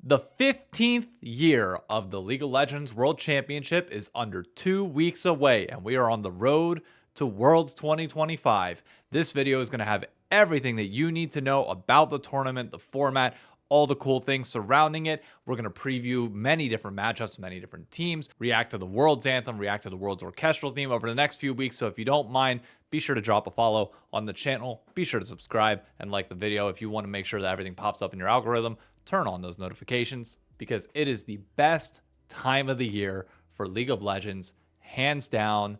The 15th year of the League of Legends World Championship is under 2 weeks away, and we are on the road to Worlds 2025. This video is going to have everything that you need to know about the tournament, the format, all the cool things surrounding it. We're going to preview many different matchups, many different teams, react to the World's Anthem, react to the World's Orchestral theme over the next few weeks. So if you don't mind, be sure to drop a follow on the channel. Be sure to subscribe and like the video if you want to make sure that everything pops up in your algorithm. Turn on those notifications because it is the best time of the year for League of Legends, hands down,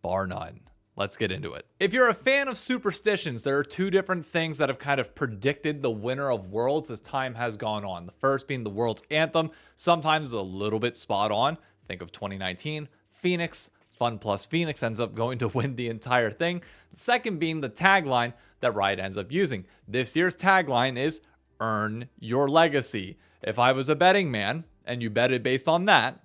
bar none. Let's get into it. If you're a fan of Superstitions, there are two different things that have kind of predicted the winner of Worlds as time has gone on. The first being the World's Anthem, sometimes a little bit spot on. Think of 2019, Phoenix, Fun plus Phoenix ends up going to win the entire thing. The second being the tagline that Riot ends up using. This year's tagline is Earn Your Legacy. If I was a betting man and you betted based on that,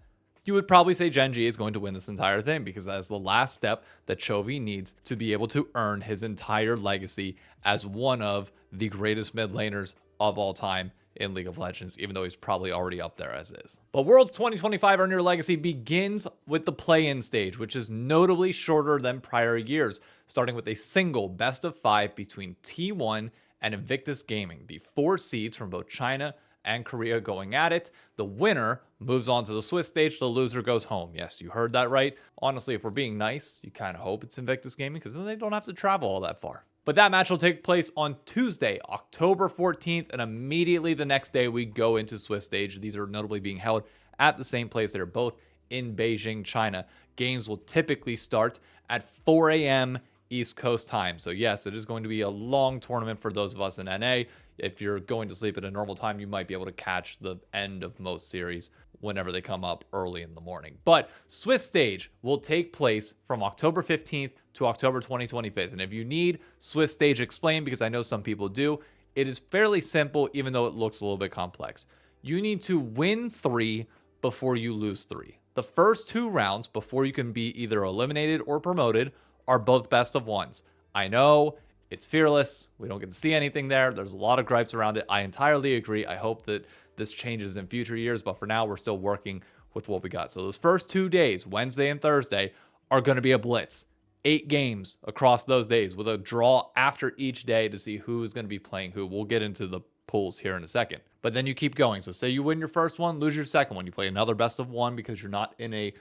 you would probably say Gen G is going to win this entire thing because that is the last step that Chovy needs to be able to earn his entire legacy as one of the greatest mid laners of all time in League of Legends, even though he's probably already up there as is. But Worlds 2025 Earn Your Legacy begins with the play-in stage, which is notably shorter than prior years, starting with a single best of 5 between T1 and Invictus Gaming, the 4 seeds from both China and Korea going at it. The winner moves on to the Swiss stage, the loser goes home. Yes, you heard that right. Honestly, if we're being nice, you kind of hope it's Invictus Gaming because then they don't have to travel all that far. But that match will take place on Tuesday, October 14th, and immediately the next day we go into Swiss stage. These are notably being held at the same place. They're both in Beijing, China. Games will typically start at 4 a.m. East Coast time. So yes, it is going to be a long tournament for those of us in NA. If you're going to sleep at a normal time, you might be able to catch the end of most series whenever they come up early in the morning. But Swiss stage will take place from October 15th to October 2025. And if you need Swiss stage explained, because I know some people do, it is fairly simple, even though it looks a little bit complex. You need to win 3 before you lose 3. The first 2 rounds before you can be either eliminated or promoted are both best of 1s. I know it's fearless. We don't get to see anything there. There's a lot of gripes around it. I entirely agree. I hope that this changes in future years, but for now, we're still working with what we got. So those first 2 days, Wednesday and Thursday, are going to be a blitz. 8 games across those days with a draw after each day to see who's going to be playing who. We'll get into the pools here in a second. But then you keep going. So say you win your first one, lose your second one. You play another best of 1 because you're not in a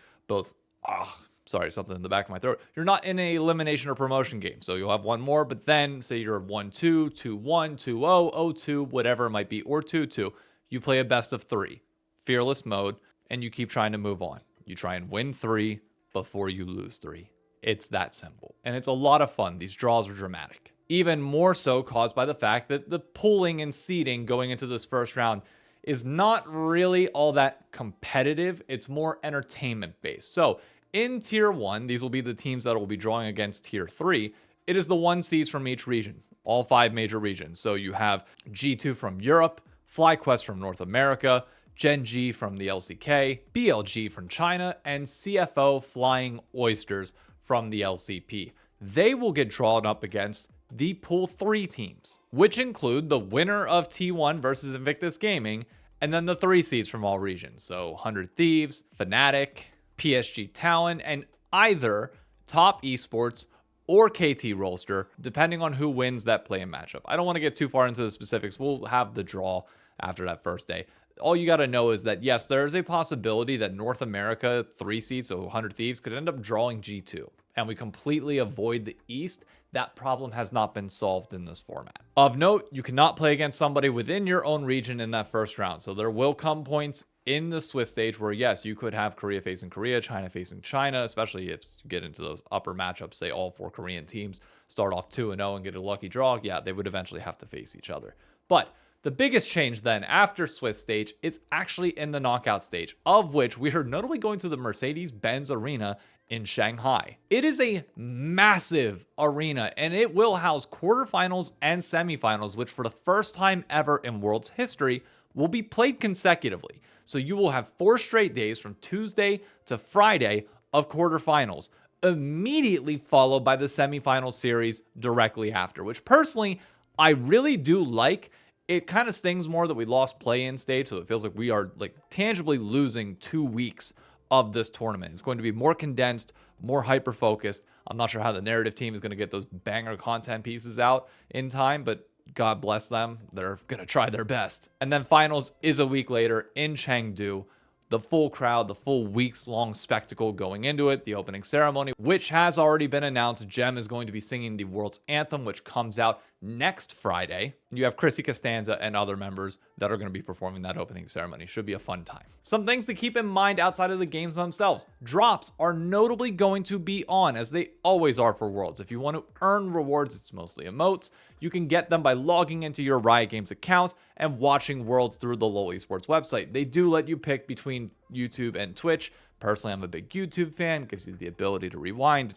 sorry, something in the back of my throat. You're not in a elimination or promotion game. So you'll have one more, but then say you're 1-2, 2-1, 2-0, 0-2, whatever it might be, or 2-2. You play a best of 3, fearless mode, and you keep trying to move on. You try and win 3 before you lose 3. It's that simple. And it's a lot of fun. These draws are dramatic. Even more so caused by the fact that the pooling and seeding going into this first round is not really all that competitive. It's more entertainment based. So in Tier 1, these will be the teams that will be drawing against Tier 3. It is the 1 seeds from each region, all 5 major regions. So you have G2 from Europe, FlyQuest from North America, Gen G from the LCK, BLG from China, and CFO Flying Oysters from the LCP. They will get drawn up against the Pool 3 teams, which include the winner of T1 versus Invictus Gaming, and then the 3 seeds from all regions. So 100 Thieves, Fnatic, PSG Talon, and either Top Esports or KT Rolster, depending on who wins that play-in matchup. I don't want to get too far into the specifics. We'll have the draw after that first day. All you got to know is that, yes, there is a possibility that North America 3 seeds, so 100 Thieves, could end up drawing G2, and we completely avoid the East. That problem has not been solved in this format. Of note, you cannot play against somebody within your own region in that first round, so there will come points in the Swiss stage where, yes, you could have Korea facing Korea, China facing China, especially if you get into those upper matchups, say all 4 Korean teams start off 2-0 and get a lucky draw. Yeah, they would eventually have to face each other. But the biggest change then after Swiss stage is actually in the knockout stage, of which we are notably going to the Mercedes-Benz Arena in Shanghai. It is a massive arena, and it will house quarterfinals and semifinals, which for the first time ever in World's history will be played consecutively. So you will have 4 straight days from Tuesday to Friday of quarterfinals, immediately followed by the semifinal series directly after, which personally I really do like. It kind of stings more that we lost play-in stage, so it feels like we are like tangibly losing 2 weeks of this tournament. It's going to be more condensed, more hyper-focused. I'm not sure how the narrative team is going to get those banger content pieces out in time, but God bless them. They're going to try their best. And then finals is a week later in Chengdu. The full crowd, the full weeks-long spectacle going into it, the opening ceremony, which has already been announced. Jem is going to be singing the world's anthem, which comes out next Friday. You have Chrissy Costanza and other members that are going to be performing that opening ceremony. Should be a fun time. Some things to keep in mind outside of the games themselves. Drops are notably going to be on, as they always are for Worlds. If you want to earn rewards, it's mostly emotes. You can get them by logging into your Riot Games account and watching Worlds through the LoL Esports website. They do let you pick between YouTube and Twitch. Personally, I'm a big YouTube fan. It gives you the ability to rewind.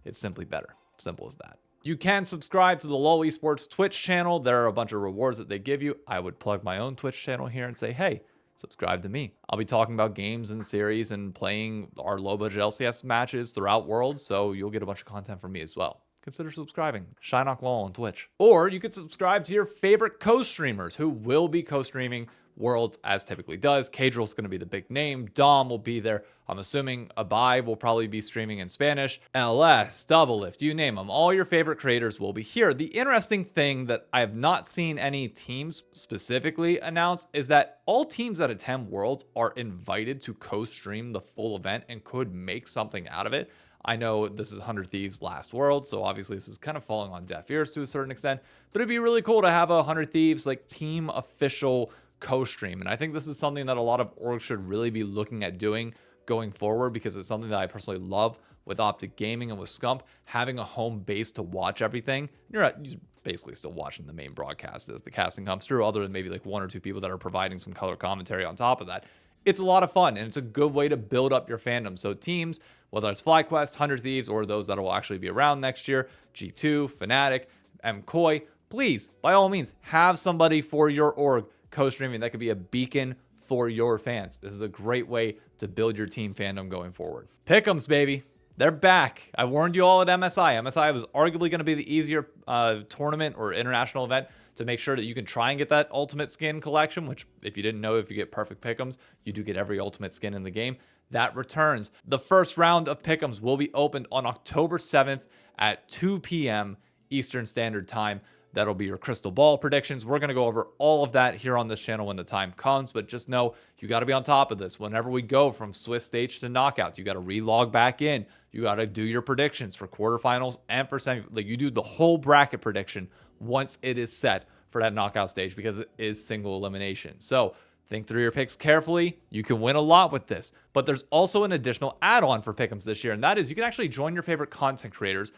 It's simply better. Simple as that. You can subscribe to the LoL Esports Twitch channel. There are a bunch of rewards that they give you. I would plug my own Twitch channel here and say, hey, subscribe to me. I'll be talking about games and series and playing our low budget LCS matches throughout Worlds, so you'll get a bunch of content from me as well. Consider subscribing. Shynock LOL on Twitch. Or you could subscribe to your favorite co-streamers who will be co-streaming Worlds as typically does. Kadrill's going to be the big name. Dom will be there. I'm assuming Abai will probably be streaming in Spanish. LS, Doublelift, you name them. All your favorite creators will be here. The interesting thing that I have not seen any teams specifically announce is that all teams that attend Worlds are invited to co-stream the full event and could make something out of it. I know this is 100 Thieves last World, so obviously this is kind of falling on deaf ears to a certain extent, but it'd be really cool to have a 100 Thieves like team official co-stream. And I think this is something that a lot of orgs should really be looking at doing going forward, because it's something that I personally love with Optic Gaming and with Scump, having a home base to watch everything. You're basically still watching the main broadcast as the casting comes through, other than maybe like 1 or 2 people that are providing some color commentary on top of that. It's a lot of fun, and it's a good way to build up your fandom. So teams, whether it's FlyQuest, 100 Thieves, or those that will actually be around next year, G2, Fnatic, MKOI, please, by all means, have somebody for your org co-streaming that could be a beacon for your fans. This is a great way to build your team fandom going forward. Pick'ems, baby. They're back. I warned you all at MSI. MSI was arguably going to be the easier tournament or international event to make sure that you can try and get that ultimate skin collection, which if you didn't know, if you get perfect pick'ems, you do get every ultimate skin in the game. That returns. The first round of pick'ems will be opened on October 7th at 2 p.m. Eastern Standard Time. That'll be your crystal ball predictions. We're going to go over all of that here on this channel when the time comes, but just know you got to be on top of this. Whenever we go from Swiss stage to knockouts, you got to relog back in. You got to do your predictions for quarterfinals and for semi. Like, you do the whole bracket prediction once it is set for that knockout stage, because it is single elimination. So think through your picks carefully. You can win a lot with this. But there's also an additional add-on for Pick'ems this year, and that is you can actually join your favorite content creators.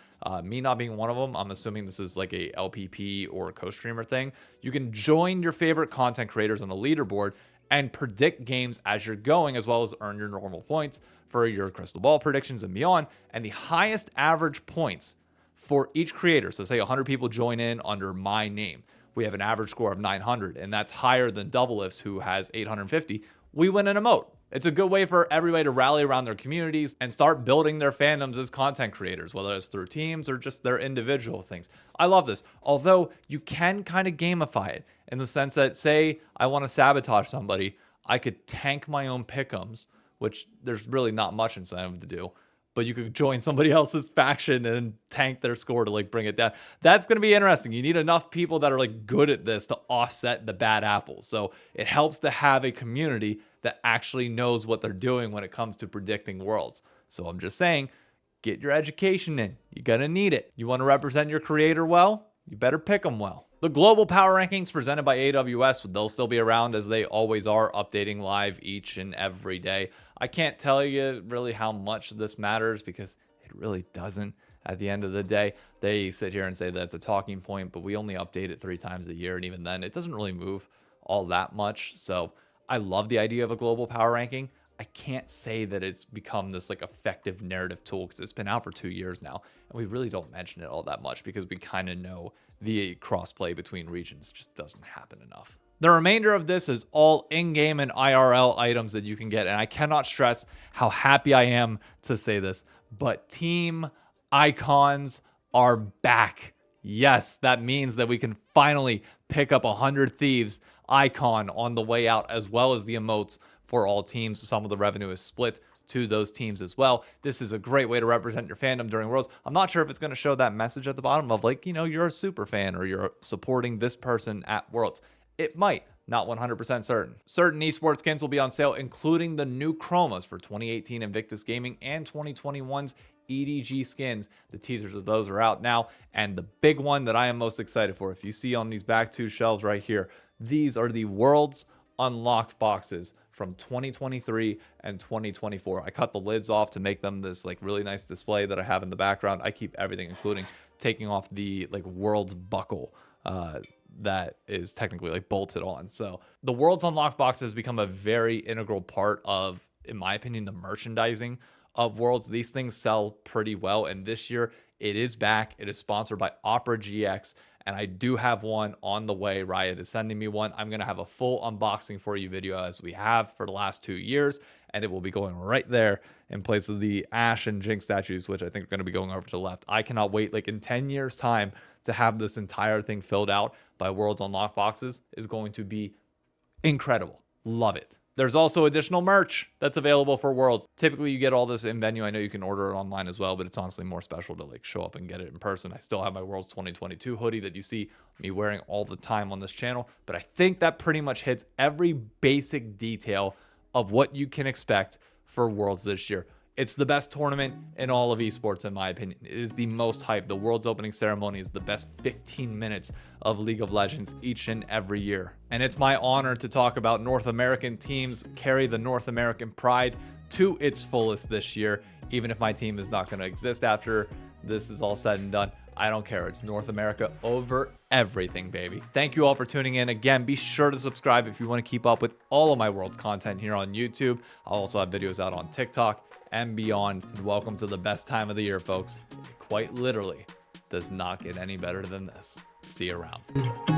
Me not being one of them, I'm assuming this is like a LPP or a co-streamer thing. You can join your favorite content creators on the leaderboard and predict games as you're going, as well as earn your normal points for your crystal ball predictions and beyond. And the highest average points for each creator, so say 100 people join in under my name, we have an average score of 900, and that's higher than Doublelift's, who has 850. We win an emote. It's a good way for everybody to rally around their communities and start building their fandoms as content creators, whether it's through teams or just their individual things. I love this. Although you can kind of gamify it in the sense that, say I want to sabotage somebody, I could tank my own pick'ems, which there's really not much incentive to do. But you could join somebody else's faction and tank their score to like bring it down. That's going to be interesting. You need enough people that are like good at this to offset the bad apples. So it helps to have a community that actually knows what they're doing when it comes to predicting worlds. So I'm just saying, get your education in. You're going to need it. You want to represent your creator well? You better pick them well. The global power rankings presented by AWS, they'll still be around as they always are, updating live each and every day. I can't tell you really how much this matters because it really doesn't. At the end of the day, they sit here and say that's a talking point, but we only update it 3 times a year. And even then, it doesn't really move all that much. So I love the idea of a global power ranking. I can't say that it's become this like effective narrative tool because it's been out for 2 years now. And we really don't mention it all that much because we kind of know the crossplay between regions just doesn't happen enough. The remainder of this is all in-game and IRL items that you can get. And I cannot stress how happy I am to say this, but team icons are back. Yes, that means that we can finally pick up 100 Thieves icon on the way out, as well as the emotes for all teams. Some of the revenue is split to those teams as well. This is a great way to represent your fandom during Worlds. I'm not sure if it's going to show that message at the bottom of like, you're a super fan or you're supporting this person at Worlds. It might. Not 100% certain. Certain esports skins will be on sale, including the new chromas for 2018 Invictus Gaming and 2021's EDG skins. The teasers of those are out now. And the big one that I am most excited for, if you see on these back two shelves right here, these are the Worlds Unlocked boxes from 2023 and 2024. I cut the lids off to make them this like really nice display that I have in the background. I keep everything, including taking off the like Worlds buckle that is technically like bolted on. So the Worlds Unlocked box has become a very integral part of, in my opinion, the merchandising of Worlds. These things sell pretty well, and this year it is back. It is sponsored by Opera GX, and I do have one on the way. Riot is sending me one. I'm going to have a full unboxing for you video as we have for the last 2 years, and it will be going right there in place of the Ashe and Jinx statues, which I think are going to be going over to the left. I cannot wait, like in 10 years time, to have this entire thing filled out by Worlds Unlocked boxes is going to be incredible. Love it. There's also additional merch that's available for Worlds. Typically, you get all this in venue. I know you can order it online as well, but it's honestly more special to like show up and get it in person. I still have my Worlds 2022 hoodie that you see me wearing all the time on this channel, but I think that pretty much hits every basic detail of what you can expect for Worlds this year. It's the best tournament in all of esports, in my opinion. It is the most hyped. The World's opening ceremony is the best 15 minutes of League of Legends each and every year. And it's my honor to talk about North American teams carry the North American pride to its fullest this year. Even if my team is not going to exist after this is all said and done, I don't care. It's North America over everything, baby. Thank you all for tuning in. Again, be sure to subscribe if you want to keep up with all of my Worlds content here on YouTube. I'll also have videos out on TikTok and beyond. And welcome to the best time of the year, folks. It quite literally does not get any better than this. See you around.